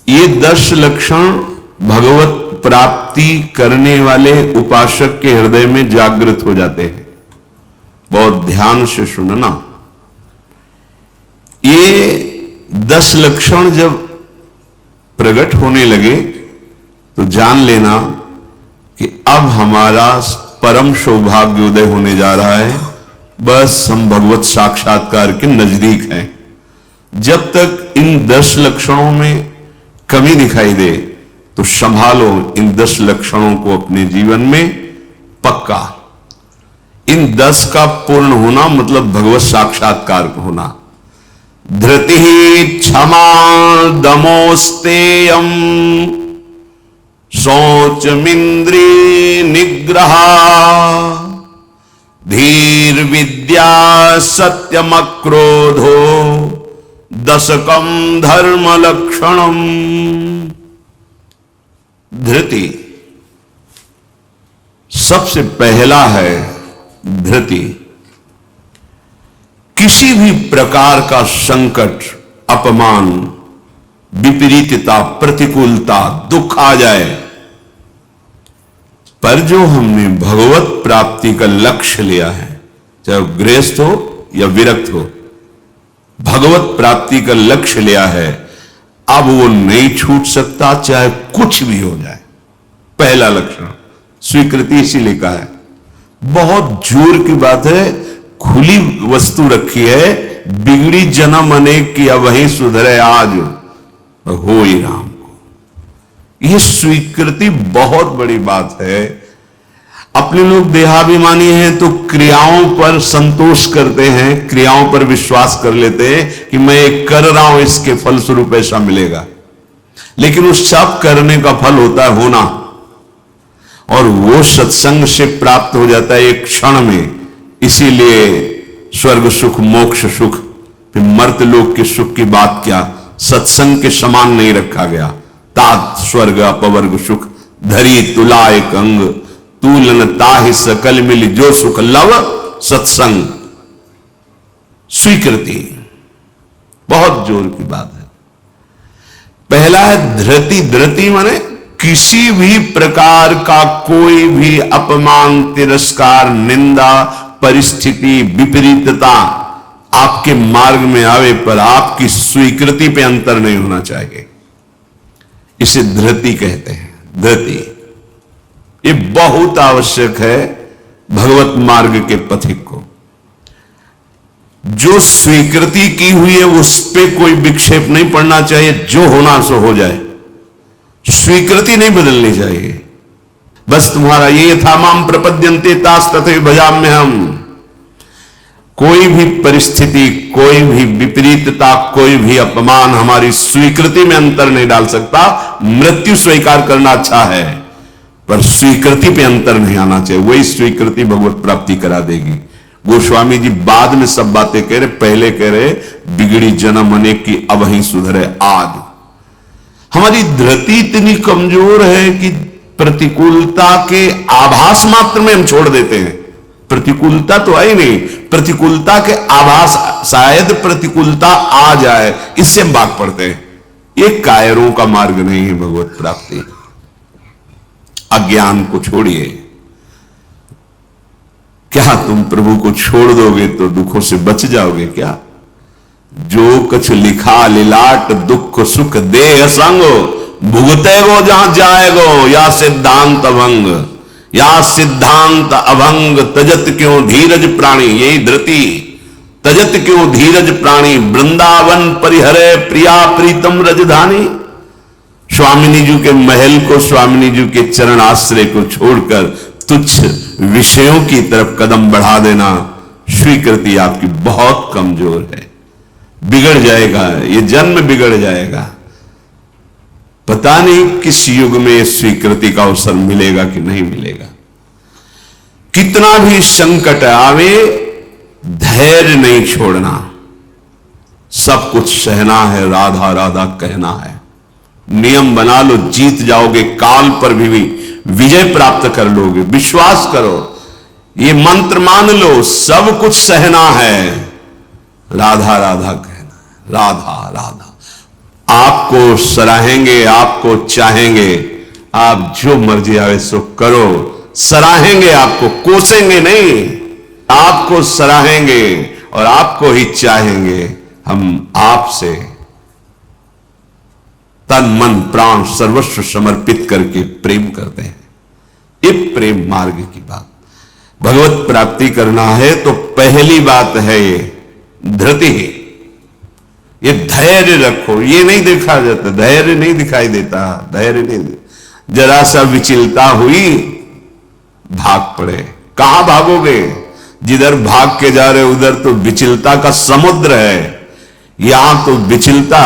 ये 10 लक्षण भगवत प्राप्ति करने वाले उपासक के हृदय में जागृत हो जाते हैं। बहुत ध्यान से सुनना। ये 10 लक्षण जब प्रकट होने लगे तो जान लेना कि अब हमारा परम सौभाग्योदय होने जा रहा है। बस हम भगवत साक्षात्कार के नजदीक हैं। जब तक इन 10 लक्षणों में कमी दिखाई दे तो संभालो इन 10 लक्षणों को अपने जीवन में पक्का। इन 10 का पूर्ण होना मतलब भगवत साक्षात्कार होना। धृति क्षमा दमोस्तेयम शौचमिंद्री निग्रह धीर विद्या सत्यम क्रोधो दशकम धर्म लक्षणम। धृति सबसे पहला है। धृति किसी भी प्रकार का संकट, अपमान, विपरीतता, प्रतिकूलता, दुख आ जाए, पर जो हमने भगवत प्राप्ति का लक्ष्य लिया है, चाहे गृहस्थ हो या विरक्त हो, भगवत प्राप्ति का लक्ष्य लिया है, अब वो नहीं छूट सकता, चाहे कुछ भी हो जाए। पहला लक्षण स्वीकृति इसीलिए कहा है। बहुत जोर की बात है। खुली वस्तु रखी है, बिगड़ी जन्म अनेक की अब वही सुधरे आज हो ही राम को। यह स्वीकृति बहुत बड़ी बात है। अपने लोग देहाभिमानी हैं तो क्रियाओं पर संतोष करते हैं, क्रियाओं पर विश्वास कर लेते हैं कि मैं एक कर रहा हूं, इसके फलस्वरूप ऐसा मिलेगा। लेकिन उस सब करने का फल होता है होना, और वो सत्संग से प्राप्त हो जाता है एक क्षण में। इसीलिए स्वर्ग सुख, मोक्ष सुख, फिर मर्त लोक के सुख की बात क्या, सत्संग के समान नहीं रखा गया। तात स्वर्ग अपवर्ग सुख धरी तुला एक अंग, तूलन ताहि सकल मिल जो सुख लव सत्संग। स्वीकृति बहुत जोर की बात है। पहला है धृति। धृति माने किसी भी प्रकार का कोई भी अपमान, तिरस्कार, निंदा, परिस्थिति, विपरीतता आपके मार्ग में आवे पर आपकी स्वीकृति पे अंतर नहीं होना चाहिए। इसे धृति कहते हैं। धृति ये बहुत आवश्यक है भगवत मार्ग के पथिक को। जो स्वीकृति की हुई है उस पे कोई विक्षेप नहीं पड़ना चाहिए। जो होना सो हो जाए, स्वीकृति नहीं बदलनी चाहिए। बस तुम्हारा ये था माम प्रपद्यन्ते तास तथे भजाम्य हम। कोई भी परिस्थिति, कोई भी विपरीतता, कोई भी अपमान हमारी स्वीकृति में अंतर नहीं डाल सकता। मृत्यु स्वीकार करना अच्छा है, पर स्वीकृति पे अंतर नहीं आना चाहिए। वही स्वीकृति भगवत प्राप्ति करा देगी। गोस्वामी जी बाद में सब बातें कह रहे, पहले कह रहे बिगड़ी जन्म अनेक की अब ही सुधरे आज। हमारी धृति इतनी कमजोर है कि प्रतिकूलता के आभास मात्र में हम छोड़ देते हैं। प्रतिकूलता तो आई नहीं, प्रतिकूलता के आभास, शायद प्रतिकूलता आ जाए, इससे हम भाग पड़ते हैं। ये कायरों का मार्ग नहीं है भगवत प्राप्ति। अज्ञान को छोड़िए। क्या तुम प्रभु को छोड़ दोगे तो दुखों से बच जाओगे क्या? जो कुछ लिखा लिलाट दुख सुख देह संग, भुगते गो जहां जाएगो या सिद्धांत अभंग। या सिद्धांत अभंग तजत क्यों धीरज प्राणी। यही धृति। तजत क्यों धीरज प्राणी, वृंदावन परिहरे प्रिया प्रीतम रजधानी। स्वामिनी जी के महल को, स्वामिनी जी के चरण आश्रय को छोड़कर तुच्छ विषयों की तरफ कदम बढ़ा देना, स्वीकृति आपकी बहुत कमजोर है। बिगड़ जाएगा, ये जन्म बिगड़ जाएगा। पता नहीं किस युग में स्वीकृति का अवसर मिलेगा कि नहीं मिलेगा। कितना भी संकट आवे, धैर्य नहीं छोड़ना। सब कुछ सहना है, राधा राधा कहना है। नियम बना लो, जीत जाओगे। काल पर भी विजय प्राप्त कर लोगे। विश्वास करो, ये मंत्र मान लो, सब कुछ सहना है, राधा राधा कहना है। राधा राधा आपको सराहेंगे, आपको चाहेंगे, आप जो मर्जी आवे सो करो। सराहेंगे, आपको कोसेंगे नहीं, आपको सराहेंगे और आपको ही चाहेंगे। हम आपसे तन मन प्राण सर्वस्व समर्पित करके प्रेम करते हैं। ये प्रेम मार्ग की बात। भगवत प्राप्ति करना है तो पहली बात है ये धृति, ये धैर्य रखो। ये नहीं देखा जाता, धैर्य नहीं दिखाई देता, धैर्य नहीं। जरा सा विचलता हुई भाग पड़े। कहां भागोगे? जिधर भाग के जा रहे उधर तो विचलता का समुद्र है। यहां तो विचलता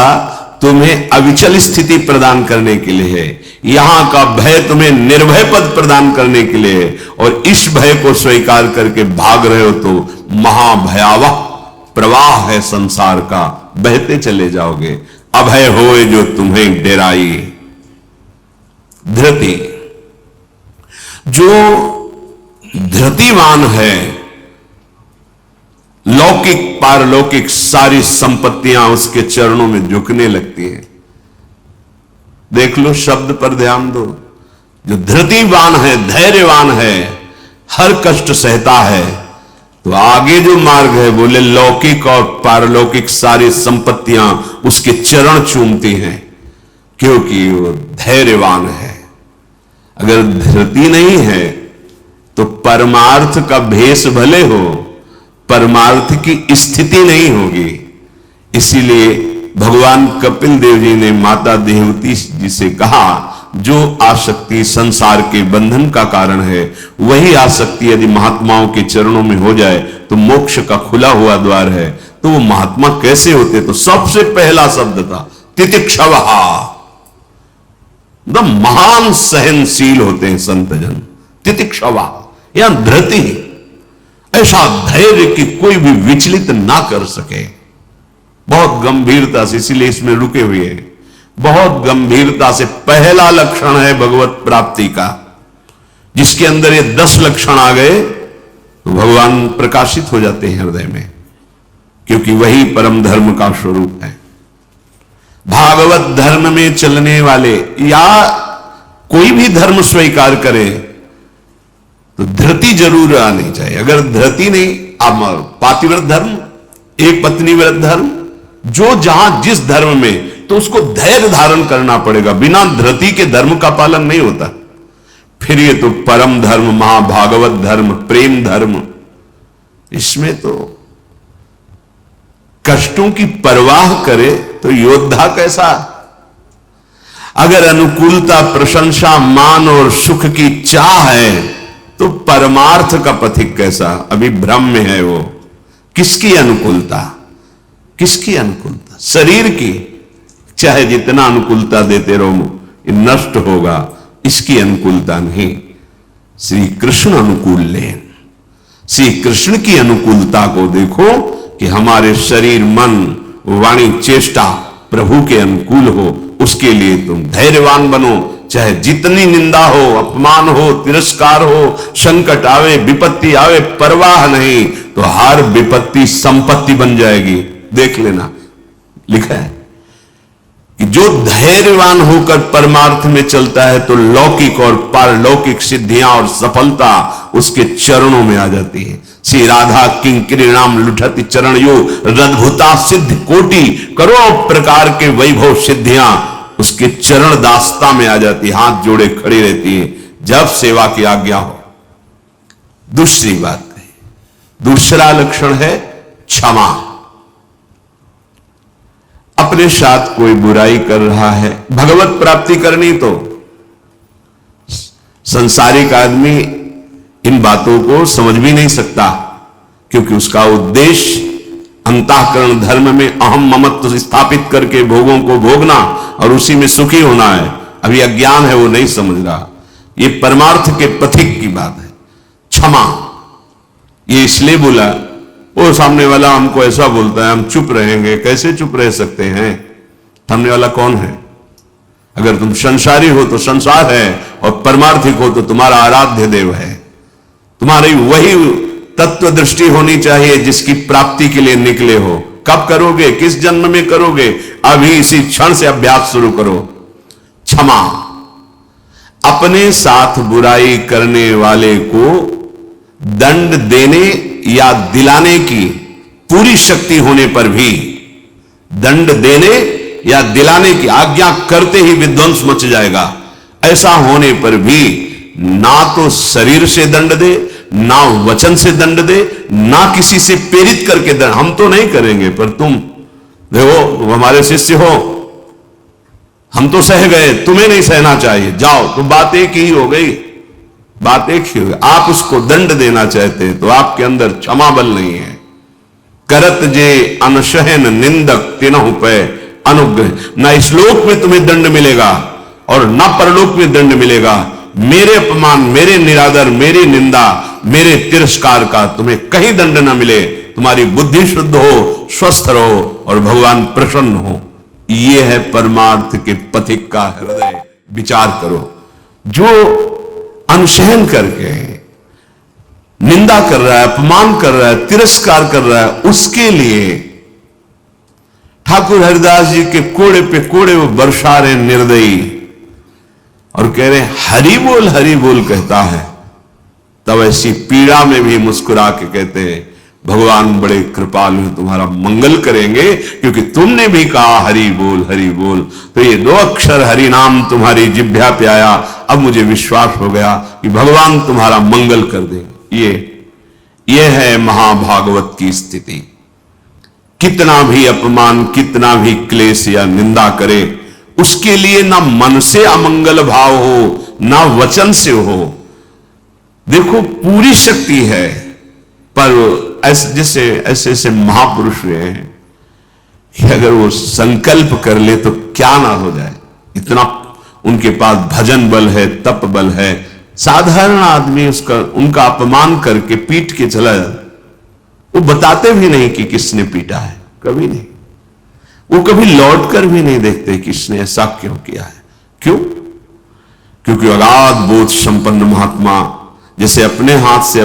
तुम्हें अविचल स्थिति प्रदान करने के लिए है। यहां का भय तुम्हें निर्भय पद प्रदान करने के लिए है। और इस भय को स्वीकार करके भाग रहे हो तो महाभयावह प्रवाह है संसार का, बहते चले जाओगे। अभय होए जो तुम्हें डेराई। धृति, जो धृतिवान है, लौकिक पारलौकिक सारी संपत्तियां उसके चरणों में झुकने लगती हैं। देख लो, शब्द पर ध्यान दो। जो धृतिवान है, धैर्यवान है, हर कष्ट सहता है, तो आगे जो मार्ग है बोले लौकिक और पारलौकिक सारी संपत्तियां उसके चरण चूमती हैं, क्योंकि वो धैर्यवान है। अगर धृति नहीं है तो परमार्थ का भेष भले हो, परमार्थ की स्थिति नहीं होगी। इसीलिए भगवान कपिल देव जी ने माता देवती जी से कहा, जो आसक्ति संसार के बंधन का कारण है, वही आसक्ति यदि महात्माओं के चरणों में हो जाए तो मोक्ष का खुला हुआ द्वार है। तो वो महात्मा कैसे होते? तो सबसे पहला शब्द था तितिक्षवः। महान सहनशील होते हैं संतजन। तितिक्षवः या धृति, ऐसा धैर्य कि कोई भी विचलित ना कर सके। बहुत गंभीरता से, इसीलिए इसमें रुके हुए हैं। बहुत गंभीरता से पहला लक्षण है भगवत प्राप्ति का। जिसके अंदर ये 10 लक्षण आ गए तो भगवान प्रकाशित हो जाते हैं हृदय में, क्योंकि वही परम धर्म का स्वरूप है। भागवत धर्म में चलने वाले या कोई भी धर्म स्वीकार करे तो धृति जरूर आनी चाहिए। अगर धृति नहीं, अब पातिव्रत धर्म, एक पत्नी व्रत धर्म, जो जहां जिस धर्म में, तो उसको धैर्य धारण करना पड़ेगा। बिना धृति के धर्म का पालन नहीं होता। फिर ये तो परम धर्म, महाभागवत धर्म, प्रेम धर्म, इसमें तो कष्टों की परवाह करे तो योद्धा कैसा। अगर अनुकूलता, प्रशंसा, मान और सुख की चाह है तो परमार्थ का पथिक कैसा। अभी भ्रम में है वो। किसकी अनुकूलता? किसकी अनुकूलता? शरीर की। चाहे जितना अनुकूलता देते रहो, ये नष्ट होगा। इसकी अनुकूलता नहीं। श्री कृष्ण अनुकूल लेन, श्री कृष्ण की अनुकूलता को देखो कि हमारे शरीर, मन, वाणी, चेष्टा प्रभु के अनुकूल हो। उसके लिए तुम धैर्यवान बनो। चाहे जितनी निंदा हो, अपमान हो, तिरस्कार हो, संकट आवे, विपत्ति आवे, परवाह नहीं। तो हर विपत्ति संपत्ति बन जाएगी। देख लेना, लिखा है कि जो धैर्यवान होकर परमार्थ में चलता है तो लौकिक और पारलौकिक सिद्धियां और सफलता उसके चरणों में आ जाती है। श्री राधा किंकरी नाम लुठति चरण यो, रद्भुता सिद्ध कोटि, करोड़ों प्रकार के वैभव सिद्धियां उसके चरण दास्ता में आ जाती, हाथ जोड़े खड़ी रहती है जब सेवा की आज्ञा हो। दूसरी बात है, दूसरा लक्षण है क्षमा। अपने साथ कोई बुराई कर रहा है, भगवत प्राप्ति करनी तो संसारिक आदमी इन बातों को समझ भी नहीं सकता, क्योंकि उसका उद्देश्य अंतःकरण धर्म में अहम ममत्व स्थापित करके भोगों को भोगना और उसी में सुखी होना है। अभी अज्ञान है, वो नहीं समझ रहा। ये परमार्थ के पथिक की बात है। क्षमा, ये इसलिए बोला, वो सामने वाला हमको ऐसा बोलता है, हम चुप रहेंगे। कैसे चुप रह सकते हैं? सामने वाला कौन है? अगर तुम संसारी हो तो संसार है, और परमार्थिक हो तो तुम्हारा आराध्य देव है। तुम्हारी वही तत्व दृष्टि होनी चाहिए जिसकी प्राप्ति के लिए निकले हो। कब करोगे, किस जन्म में करोगे? अभी इसी क्षण से अभ्यास शुरू करो। क्षमा, अपने साथ बुराई करने वाले को दंड देने या दिलाने की पूरी शक्ति होने पर भी, दंड देने या दिलाने की आज्ञा करते ही विध्वंस मच जाएगा। ऐसा होने पर भी ना तो शरीर से दंड दे, ना वचन से दंड दे, ना किसी से प्रेरित करके दंड। हम तो नहीं करेंगे, पर तुम देखो, तुम हमारे शिष्य हो, हम तो सह गए, तुम्हें नहीं सहना चाहिए, जाओ। तो बात एक ही हो गई, बात एक ही हो गई। आप उसको दंड देना चाहते हैं तो आपके अंदर क्षमा बल नहीं है। करत जे अनशहन निंदक तिनहु पे अनुग्रह। ना इस लोक में तुम्हें दंड मिलेगा और ना परलोक में दंड मिलेगा। मेरे अपमान, मेरे निरादर, मेरी निंदा, मेरे तिरस्कार का तुम्हें कहीं दंड ना मिले। तुम्हारी बुद्धि शुद्ध हो, स्वस्थ रहो और भगवान प्रसन्न हो। यह है परमार्थ के पथिक का हृदय। विचार करो, जो अनशहन करके निंदा कर रहा है, अपमान कर रहा है, तिरस्कार कर रहा है, उसके लिए ठाकुर हरिदास जी के कोड़े पे कोड़े वो बरसा रहे निर्दयी और कह रहे हरि बोल कहता है। तब ऐसी पीड़ा में भी मुस्कुरा के कहते हैं भगवान बड़े कृपालु हैं, तुम्हारा मंगल करेंगे, क्योंकि तुमने भी कहा हरि बोल। तो ये 2 अक्षर हरि नाम तुम्हारी जिह्वा पे आया। अब मुझे विश्वास हो गया कि भगवान तुम्हारा मंगल कर देंगे। ये है महाभागवत की स्थिति। कितना भी अपमान, कितना भी क्लेश या निंदा करे, उसके लिए ना मन से अमंगल भाव हो, ना वचन से हो। देखो, पूरी शक्ति है, पर ऐसे ऐसे महापुरुष रहे हैं कि अगर वो संकल्प कर ले तो क्या ना हो जाए। इतना उनके पास भजन बल है, तप बल है। साधारण आदमी उनका अपमान करके पीट के चला जाता। वो बताते भी नहीं कि किसने पीटा है, कभी नहीं। वो कभी लौट कर भी नहीं देखते किसने ऐसा क्यों किया है। क्यों? क्योंकि अगाध बोध संपन्न महात्मा जैसे अपने हाथ से,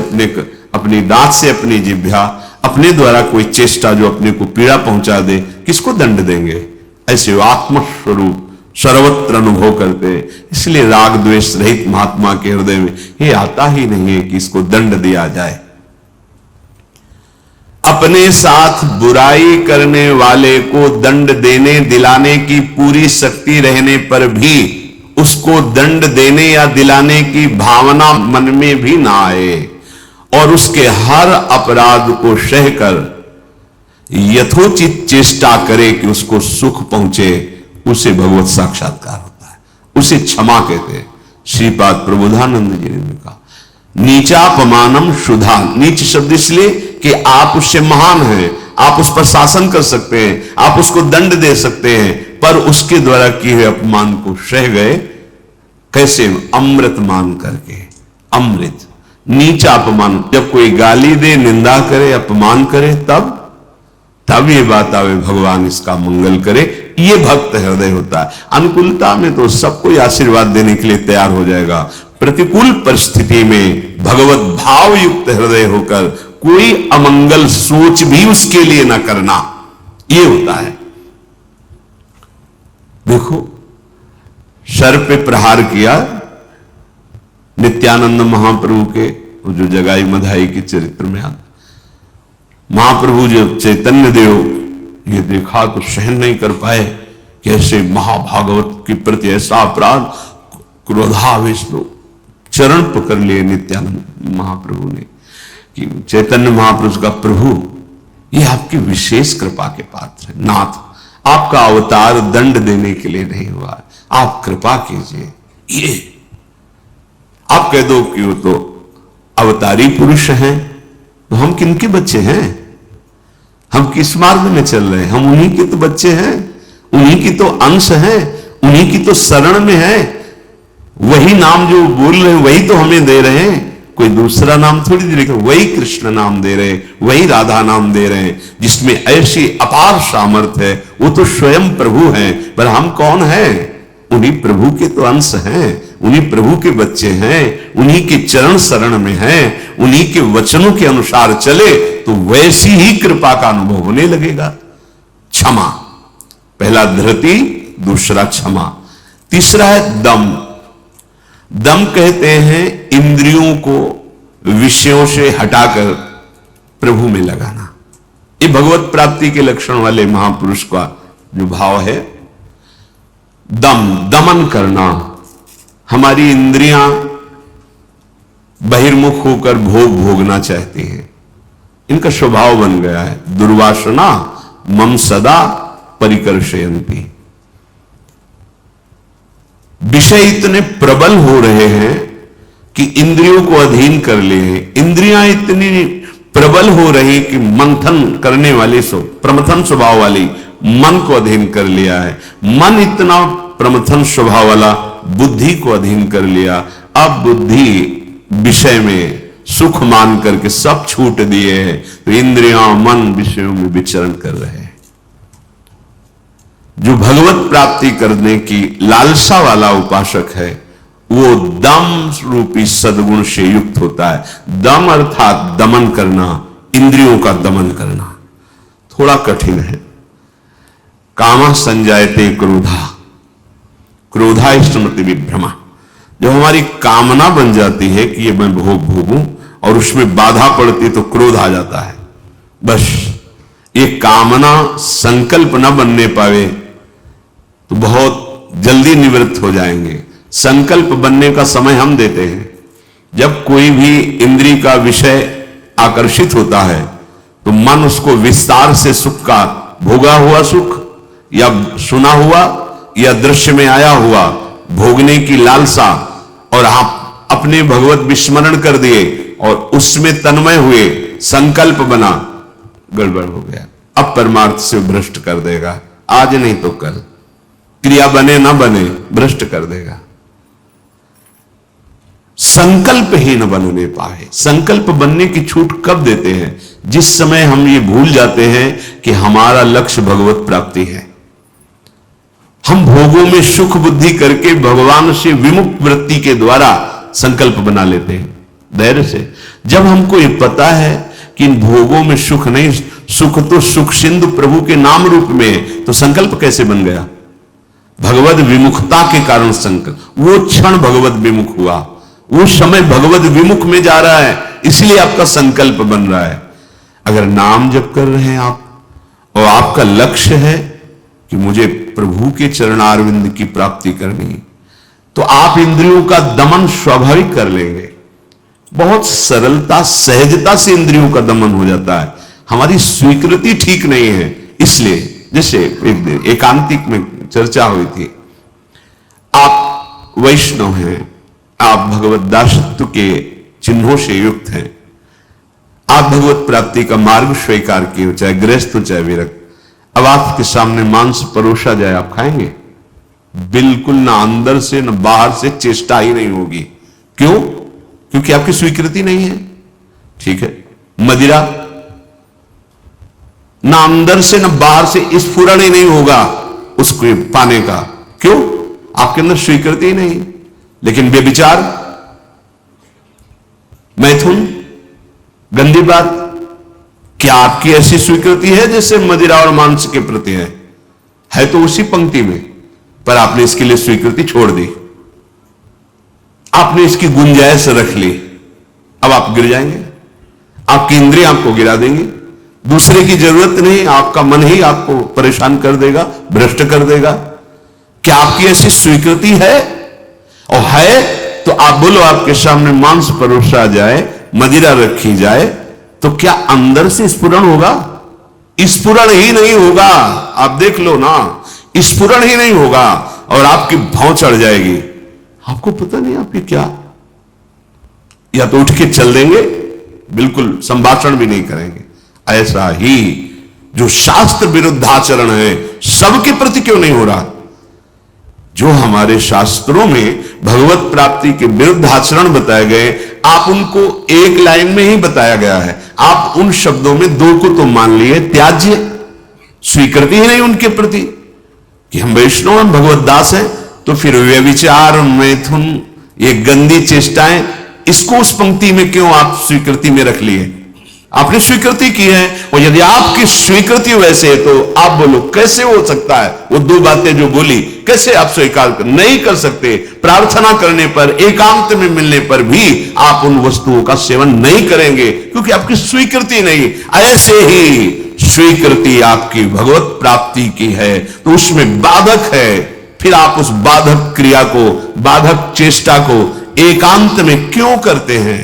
अपनी दांत से अपनी जिह्वा, अपने द्वारा कोई चेष्टा जो अपने को पीड़ा पहुंचा दे, किसको दंड देंगे? ऐसे आत्मस्वरूप सर्वत्र अनुभव करते। इसलिए राग द्वेष रहित महात्मा के हृदय में ये आता ही नहीं है कि इसको दंड दिया जाए। अपने साथ बुराई करने वाले को दंड देने दिलाने की पूरी शक्ति रहने पर भी उसको दंड देने या दिलाने की भावना मन में भी ना आए और उसके हर अपराध को सहकर यथोचित चेष्टा करे कि उसको सुख पहुंचे, उसे भगवत साक्षात्कार होता है। उसे क्षमा कहते हैं। श्रीपाद प्रबोधानंद जी ने कहा नीचापमानम शुद्धा। नीच शब्द इसलिए कि आप उससे महान हैं, आप उस पर शासन कर सकते हैं, आप उसको दंड दे सकते हैं, पर उसके द्वारा किए हुए अपमान को सह गए। कैसे? अमृत मान करके। अमृत, नीचा अपमान। जब कोई गाली दे, निंदा करे, अपमान करे, तब ये बात आवे भगवान इसका मंगल करे। ये भक्त हृदय होता है। अनुकूलता में तो सबको आशीर्वाद देने के लिए तैयार हो जाएगा। प्रतिकूल परिस्थिति में भगवत भाव युक्त हृदय होकर कोई अमंगल सोच भी उसके लिए न करना, ये होता है। देखो, सर पे प्रहार किया नित्यानंद महाप्रभु के, जो जगाई मधाई के चरित्र में आता। महाप्रभु जब चैतन्य देव ये देखा तो सहन नहीं कर पाए कि ऐसे महाभागवत के प्रति ऐसा अपराध। क्रोधावेश लोग चरण पकड़ लिए नित्यानंद महाप्रभु ने कि चैतन्य महाप्रभु का प्रभु, ये आपकी विशेष कृपा के पात्र है। नाथ, आपका अवतार दंड देने के लिए नहीं हुआ, आप कृपा कीजिए। ये आप कह दो कि वो तो अवतारी पुरुष हैं, तो हम किनके बच्चे हैं? हम किस मार्ग में चल रहे हैं? हम उन्हीं के तो बच्चे हैं, उन्हीं की तो अंश हैं, उन्हीं की तो शरण में है। वही नाम जो बोल रहे हैं वही तो हमें दे रहे हैं, कोई दूसरा नाम थोड़ी दे रहे। वही कृष्ण नाम दे रहे, वही राधा नाम दे रहे हैं, जिसमें ऐसी अपार सामर्थ्य है। वो तो स्वयं प्रभु हैं, पर हम कौन हैं? उन्हीं प्रभु के तो अंश हैं, उन्हीं प्रभु के बच्चे हैं, उन्हीं के चरण शरण में हैं, उन्हीं के वचनों के अनुसार चले तो वैसी ही कृपा का अनुभव होने लगेगा। क्षमा। पहला धृति, दूसरा क्षमा। तीसरा है दम। दम कहते हैं इंद्रियों को विषयों से हटाकर प्रभु में लगाना। ये भगवत प्राप्ति के लक्षण वाले महापुरुष का जो भाव है। दम, दमन करना। हमारी इंद्रियां बहिर्मुख होकर भोग भोगना चाहती हैं, इनका स्वभाव बन गया है। दुर्वासना मम सदा परिकर्षयन्ति। विषय इतने प्रबल हो रहे हैं कि इंद्रियों को अधीन कर लिए। इंद्रियां इतनी प्रबल हो रही कि मंथन करने वाले प्रमथन स्वभाव वाली मन को अधीन कर लिया है। मन इतना प्रमथन स्वभाव वाला बुद्धि को अधीन कर लिया। अब बुद्धि विषय में सुख मान करके सब छूट दिए हैं, तो इंद्रियां मन विषयों में विचरण कर रहे हैं। जो भगवत प्राप्ति करने की लालसा वाला उपासक है वो दम रूपी सद्गुण से युक्त होता है। दम अर्थात दमन करना, इंद्रियों का दमन करना थोड़ा कठिन है। कामा संजायते क्रोधा, क्रोधा स्मृति विभ्रमा। जब हमारी कामना बन जाती है कि ये मैं भोग भोगूं और उसमें बाधा पड़ती तो क्रोध आ जाता है। बस ये कामना संकल्प न बनने पावे तो बहुत जल्दी निवृत्त हो जाएंगे। संकल्प बनने का समय हम देते हैं। जब कोई भी इंद्रिय का विषय आकर्षित होता है तो मन उसको विस्तार से सुख का, भोगा हुआ सुख या सुना हुआ या दृश्य में आया हुआ भोगने की लालसा, और आप अपने भगवत विस्मरण कर दिए और उसमें तन्मय हुए, संकल्प बना, गड़बड़ हो गया। अब परमार्थ से भ्रष्ट कर देगा। आज नहीं तो कल, क्रिया बने ना बने भ्रष्ट कर देगा। संकल्प ही न बनने पाए। संकल्प बनने की छूट कब देते हैं? जिस समय हम ये भूल जाते हैं कि हमारा लक्ष्य भगवत प्राप्ति है। हम भोगों में सुख बुद्धि करके भगवान से विमुक्त वृत्ति के द्वारा संकल्प बना लेते हैं धैर्य से। जब हमको ये पता है कि इन भोगों में सुख नहीं, सुख तो सुख सिंधु प्रभु के नाम रूप में है, तो संकल्प कैसे बन गया? भगवत विमुखता के कारण संकल्प। वो क्षण भगवत विमुख हुआ, वो समय भगवत विमुख में जा रहा है, इसलिए आपका संकल्प बन रहा है। अगर नाम जप कर रहे हैं आप और आपका लक्ष्य है कि मुझे प्रभु के चरणारविंद की प्राप्ति करनी, तो आप इंद्रियों का दमन स्वाभाविक कर लेंगे। बहुत सरलता सहजता से इंद्रियों का दमन हो जाता है। हमारी स्वीकृति ठीक नहीं है, इसलिए जैसे एक दिन एकांतिक में चर्चा हुई थी, आप वैष्णव हैं, आप भगवत दासत्व के चिन्हों से युक्त हैं, आप भगवत प्राप्ति का मार्ग स्वीकार किए, चाहे गृहस्थ हो चाहे विरक्त। अब आपके सामने मांस परोसा जाए, आप खाएंगे? बिल्कुल ना, अंदर से ना बाहर से चेष्टा ही नहीं होगी। क्यों? क्योंकि आपकी स्वीकृति नहीं है। ठीक है, मदिरा ना अंदर से ना बाहर से स्फुरण ही नहीं होगा उसको पाने का। क्यों? आपके अंदर स्वीकृति ही नहीं। लेकिन व्यभिचार, मैथुन, गंदी बात, क्या आपकी ऐसी स्वीकृति है जैसे मदिरा और मांस के प्रति है तो उसी पंक्ति में, पर आपने इसके लिए स्वीकृति छोड़ दी, आपने इसकी गुंजाइश रख ली। अब आप गिर जाएंगे, आपकी इंद्रियां आपको गिरा देंगी। दूसरे की जरूरत नहीं, आपका मन ही आपको परेशान कर देगा, भ्रष्ट कर देगा। क्या आपकी ऐसी स्वीकृति है? और है तो आप बोलो, आपके सामने मांस परोसा जाए, मदिरा रखी जाए, तो क्या अंदर से स्फुरण होगा? स्फुरण ही नहीं होगा। आप देख लो ना, स्फुरण ही नहीं होगा और आपकी भौं चढ़ जाएगी। आपको पता नहीं आपकी क्या, या तो उठ के चल देंगे, बिल्कुल संभाषण भी नहीं करेंगे। ऐसा ही जो शास्त्र विरुद्ध आचरण है, सबके प्रति क्यों नहीं हो रहा? जो हमारे शास्त्रों में भगवत प्राप्ति के विरुद्ध आचरण बताए गए, आप उनको एक लाइन में ही बताया गया है, आप उन शब्दों में दो को तो मान लिए त्याज्य, स्वीकृति ही नहीं उनके प्रति कि हम वैष्णव हम भगवत दास हैं। तो फिर व्यभिचार, मैथुन, ये गंदी चेष्टाएं, इसको उस पंक्ति में क्यों आप स्वीकृति में रख लिए? आपने स्वीकृति की है, और यदि आपकी स्वीकृति वैसे है तो आप बोलो कैसे हो सकता है। वो दो बातें जो बोली कैसे आप स्वीकार कर नहीं कर सकते। प्रार्थना करने पर, एकांत में मिलने पर भी आप उन वस्तुओं का सेवन नहीं करेंगे क्योंकि आपकी स्वीकृति नहीं। ऐसे ही स्वीकृति आपकी भगवत प्राप्ति की है तो उसमें बाधक है, फिर आप उस बाधक क्रिया को, बाधक चेष्टा को एकांत में क्यों करते हैं,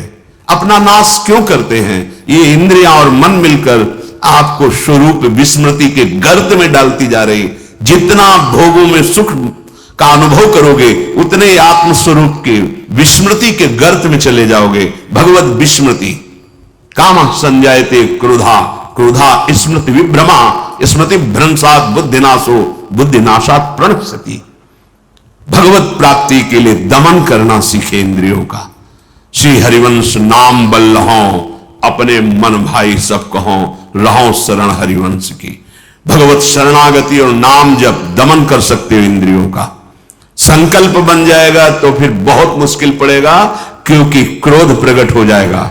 अपना नाश क्यों करते हैं। ये इंद्रियां और मन मिलकर आपको स्वरूप विस्मृति के गर्त में डालती जा रही। जितना भोगों में सुख का अनुभव करोगे उतने ही आत्मस्वरूप के विस्मृति के गर्त में चले जाओगे। भगवत विस्मृति काम संजायते क्रोधा, क्रोधा स्मृति विभ्रमा, स्मृति भ्रंशात बुद्धिनाशो, बुद्धिनाशात प्रणश्यति। भगवत प्राप्ति के लिए दमन करना सीखे इंद्रियों का। श्री हरिवंश नाम बल्लहों, अपने मन भाई सब कहो, रहो शरण हरिवंश की। भगवत शरणागति और नाम जब दमन कर सकते हो इंद्रियों का। संकल्प बन जाएगा तो फिर बहुत मुश्किल पड़ेगा क्योंकि क्रोध प्रकट हो जाएगा।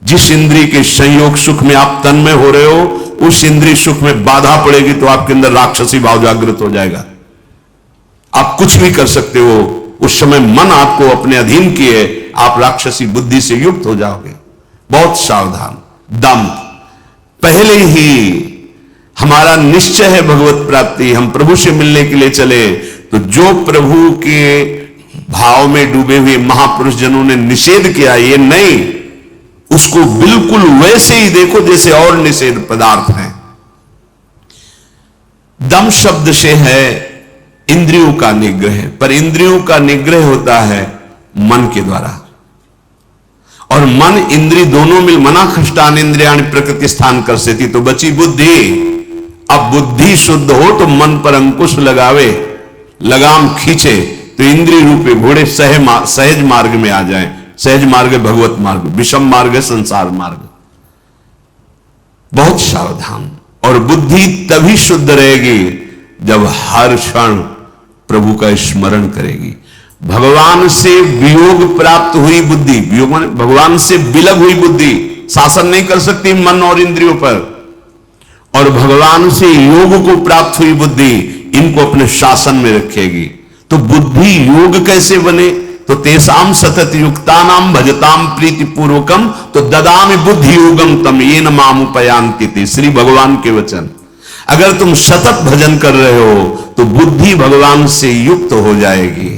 जिस इंद्रिय के संयोग सुख में आप तन्मय हो रहे हो, उस इंद्रिय सुख में बाधा पड़ेगी तो आपके अंदर राक्षसी भाव जागृत हो जाएगा। आप कुछ भी कर सकते हो, उस समय मन आपको अपने अधीन किए आप राक्षसी बुद्धि से युक्त हो जाओगे। बहुत सावधान। दम पहले ही हमारा निश्चय है भगवत प्राप्ति, हम प्रभु से मिलने के लिए चले तो जो प्रभु के भाव में डूबे हुए महापुरुष जनों ने निषेध किया, ये नहीं, उसको बिल्कुल वैसे ही देखो जैसे और निषेध पदार्थ हैं। दम शब्द से है इंद्रियों का निग्रह, पर इंद्रियों का निग्रह होता है मन के द्वारा, और मन इंद्रिय दोनों मिल मना खष्टान इंद्रियाणि प्रकृति स्थान कर सेती, तो बची बुद्धि। अब बुद्धि शुद्ध हो तो मन पर अंकुश लगावे, लगाम खींचे तो इंद्रिय रूपे घोड़े सहज मार्ग में आ जाएं। सहज मार्ग है भगवत मार्ग, विषम मार्ग है संसार मार्ग। बहुत सावधान। और बुद्धि तभी शुद्ध रहेगी जब हर क्षण प्रभु का स्मरण करेगी। भगवान से वियोग प्राप्त हुई बुद्धि, वियोग माने भगवान से विलग हुई बुद्धि शासन नहीं कर सकती मन और इंद्रियों पर, और भगवान से योग को प्राप्त हुई बुद्धि इनको अपने शासन में रखेगी। तो बुद्धि योग कैसे बने, तो तेसाम सतत युक्तानाम भजताम प्रीति पूर्वकम तो ददामि बुद्धि योगम तम येन मामुपयान्ति ते। श्री भगवान के वचन। अगर तुम सतत भजन कर रहे हो तो बुद्धि भगवान से युक्त हो जाएगी,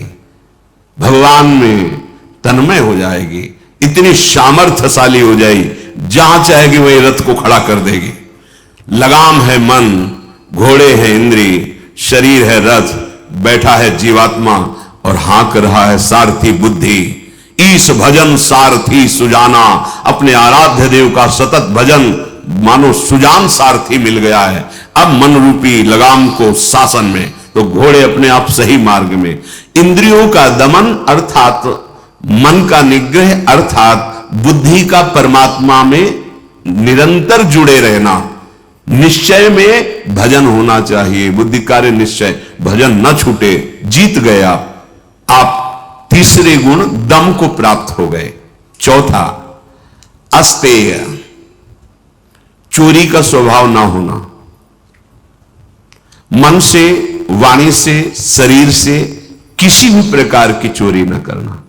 भगवान में तन्मय हो जाएगी, इतनी सामर्थ्यशाली हो जाएगी, जहां चाहेगी वही रथ को खड़ा कर देगी। लगाम है मन, घोड़े है इंद्रिय, शरीर है रथ, बैठा है जीवात्मा और हाँक रहा है सारथी बुद्धि। ईश भजन सारथी सुजाना, अपने आराध्य देव का सतत भजन मानो सुजान सारथी मिल गया है। अब मन रूपी लगाम को शासन में, तो घोड़े अपने आप सही मार्ग में। इंद्रियों का दमन अर्थात मन का निग्रह अर्थात बुद्धि का परमात्मा में निरंतर जुड़े रहना। निश्चय में भजन होना चाहिए, बुद्धि कार्य निश्चय, भजन न छूटे। जीत गया आप, तीसरे गुण दम को प्राप्त हो गए। चौथा अस्तेय, चोरी का स्वभाव ना होना। मन से, वाणी से, शरीर से किसी भी प्रकार की चोरी न करना।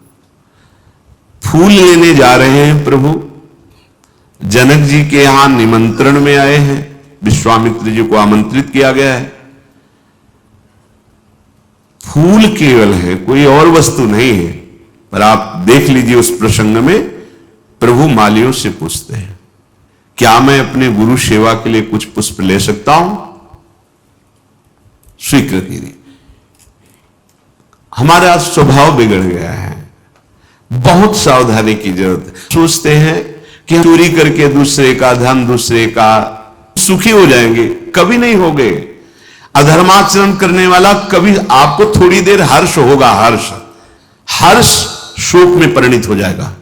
फूल लेने जा रहे हैं प्रभु, जनक जी के यहां निमंत्रण में आए हैं, विश्वामित्र जी को आमंत्रित किया गया है। फूल केवल है, कोई और वस्तु नहीं है। पर आप देख लीजिए उस प्रसंग में प्रभु मालियों से पूछते हैं, क्या मैं अपने गुरु सेवा के लिए कुछ पुष्प ले सकता हूं? स्वीकृति दी। हमारा स्वभाव बिगड़ गया है, बहुत सावधानी की जरूरत है। सोचते हैं कि चोरी करके दूसरे का धन, दूसरे का सुखी हो जाएंगे, कभी नहीं होगे। अधर्माचरण करने वाला कभी, आपको थोड़ी देर हर्ष होगा, हर्ष हर्ष शोक में परिणित हो जाएगा,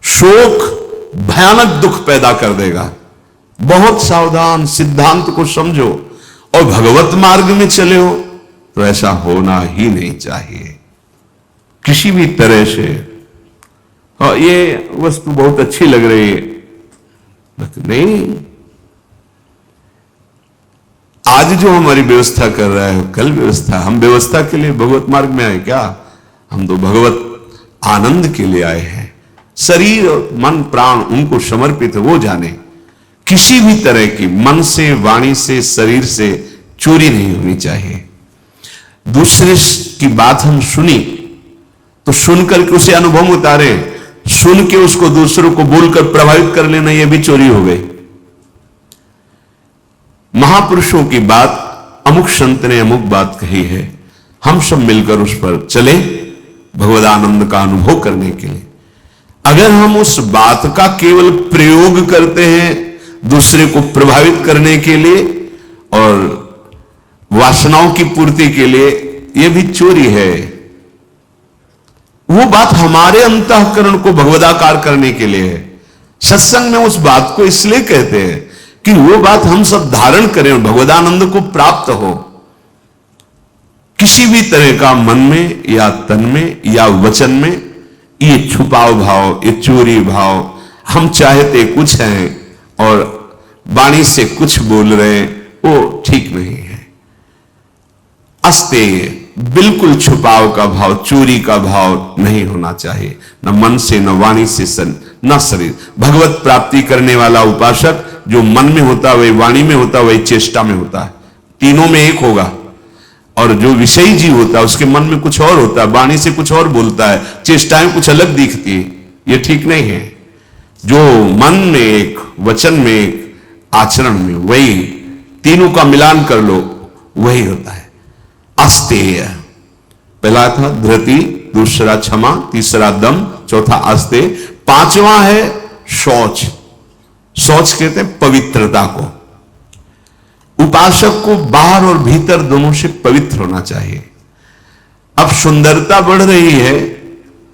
शोक भयानक दुख पैदा कर देगा। बहुत सावधान, सिद्धांत को समझो और भगवत मार्ग में चले हो तो ऐसा होना ही नहीं चाहिए किसी भी तरह से। और ये वस्तु बहुत अच्छी लग रही है, नहीं, आज जो हमारी व्यवस्था कर रहा है कल व्यवस्था, हम व्यवस्था के लिए भगवत मार्ग में आए क्या? हम तो भगवत आनंद के लिए आए हैं। शरीर और मन प्राण उनको समर्पित वो जाने। किसी भी तरह की मन से, वाणी से, शरीर से चोरी नहीं होनी चाहिए। दूसरे की बात हम सुनी तो सुनकर के उसे अनुभव में उतारे, सुन के उसको दूसरों को बोलकर प्रभावित कर लेना, यह भी चोरी हो गई। महापुरुषों की बात, अमुक संत ने अमुक बात कही है, हम सब मिलकर उस पर चले भगवदानंद का अनुभव करने के लिए। अगर हम उस बात का केवल प्रयोग करते हैं दूसरे को प्रभावित करने के लिए और वासनाओं की पूर्ति के लिए, यह भी चोरी है। वो बात हमारे अंतःकरण को भगवदाकार करने के लिए है। सत्संग में उस बात को इसलिए कहते हैं कि वो बात हम सब धारण करें और भगवदानंद को प्राप्त हो। किसी भी तरह का मन में या तन में या वचन में ये छुपाव भाव, ये चोरी भाव, हम चाहते कुछ हैं और वाणी से कुछ बोल रहे हैं, वो ठीक नहीं है। अस्तेय, बिल्कुल छुपाव का भाव, चोरी का भाव नहीं होना चाहिए, न मन से, न वाणी से, न शरीर। भगवत प्राप्ति करने वाला उपासक जो मन में होता है वही वाणी में होता है, वही चेष्टा में होता है, तीनों में एक होगा। और जो विषयी जीव होता है उसके मन में कुछ और होता है, वाणी से कुछ और बोलता है, चेष्टाएं कुछ अलग दिखती है, ये ठीक नहीं है। जो मन में एक, वचन में एक, आचरण में वही, तीनों का मिलान कर लो, वही होता है अस्तेय। पहला था धृति, दूसरा क्षमा, तीसरा दम, चौथा अस्तेय, पांचवा है शौच। शौच कहते हैं पवित्रता को। उपासक को बाहर और भीतर दोनों से पवित्र होना चाहिए। अब सुंदरता बढ़ रही है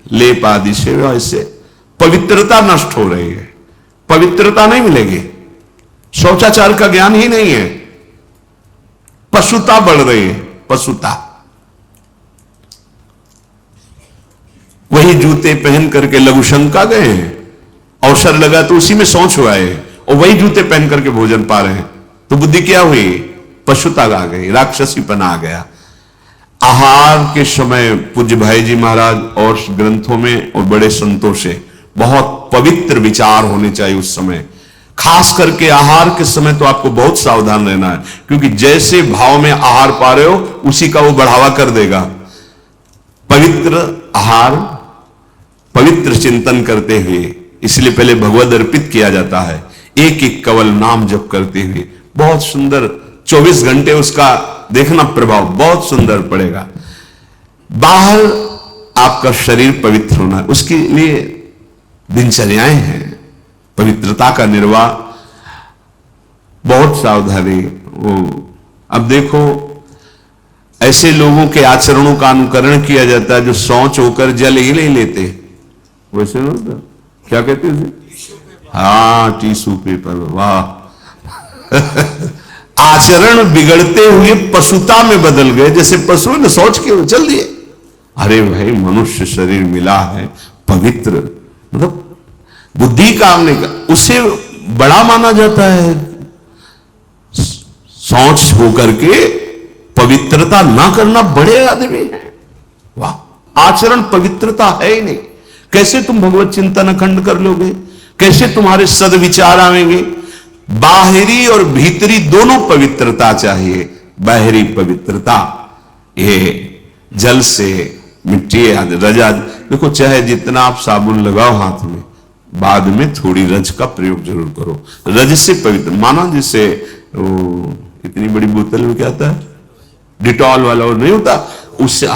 लेप आदि से, वैसे पवित्रता नष्ट हो रही है, पवित्रता नहीं मिलेगी। शौचाचार का ज्ञान ही नहीं है, पशुता बढ़ रही है, पशुता। वही जूते पहन करके लघुशंका गए हैं, अवसर लगा तो उसी में शौच हुआ है, और वही जूते पहन करके भोजन पा रहे हैं, तो बुद्धि क्या हुई? पशुता आ गई, राक्षसीपना आ गया। आहार के समय पूज्य भाई जी महाराज और ग्रंथों में और बड़े संतों से बहुत पवित्र विचार होने चाहिए उस समय। खास करके आहार के समय तो आपको बहुत सावधान रहना है, क्योंकि जैसे भाव में आहार पा रहे हो उसी का वो बढ़ावा कर देगा। पवित्र आहार, पवित्र चिंतन करते हुए, इसलिए पहले भगवद अर्पित किया जाता है, एक एक कवल नाम जप करते हुए। बहुत सुंदर 24 घंटे उसका देखना प्रभाव बहुत सुंदर पड़ेगा। बाहर आपका शरीर पवित्र होना है, उसके लिए दिनचर्याएं हैं, पवित्रता का निर्वाह, बहुत सावधानी। अब देखो ऐसे लोगों के आचरणों का अनुकरण किया जाता है जो शौच होकर जल ही नहीं लेते, वैसे ना क्या कहते हैं, हाँ टिश्यू पेपर, वाह। आचरण बिगड़ते हुए पशुता में बदल गए, जैसे पशु ने सोच के चल दिए। अरे भाई, मनुष्य शरीर मिला है पवित्र, मतलब बुद्धि काम नहीं कर, उसे बड़ा माना जाता है। सोच होकर के पवित्रता ना करना बड़े आदमी है, वाह। आचरण पवित्रता है ही नहीं, कैसे तुम भगवत चिंतन अखंड कर लोगे? कैसे तुम्हारे सदविचार आएंगे? बाहरी और भीतरी दोनों पवित्रता चाहिए। बाहरी पवित्रता ये जल से, मिट्टी आदि, रज आदि। देखो, चाहे जितना आप साबुन लगाओ हाथ में, बाद में थोड़ी रज का प्रयोग जरूर करो। रज से पवित्र माना, जिससे इतनी बड़ी बोतल में क्या आता है, डिटॉल वाला, और नहीं होता उससे,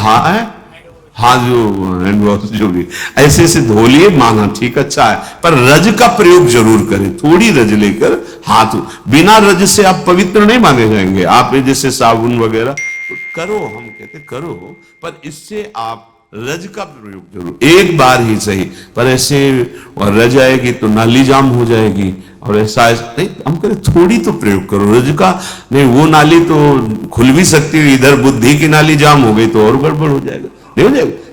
हाँ जो हैंड वॉश जो भी, ऐसे से धो लिए, माना ठीक, अच्छा है, पर रज का प्रयोग जरूर करें। थोड़ी रज लेकर हाथ, बिना रज से आप पवित्र नहीं माने जाएंगे। आप जैसे साबुन वगैरह तो करो, हम कहते करो, पर इससे आप रज का प्रयोग जरूर, एक बार ही सही, पर ऐसे और रज आएगी तो नाली जाम हो जाएगी, और ऐसा नहीं, हम करें थोड़ी तो प्रयोग करो रज का। नहीं, वो नाली तो खुल भी सकती है, इधर बुद्धि की नाली जाम हो गई तो और गड़बड़ हो जाएगा, नहीं हो जाएगा।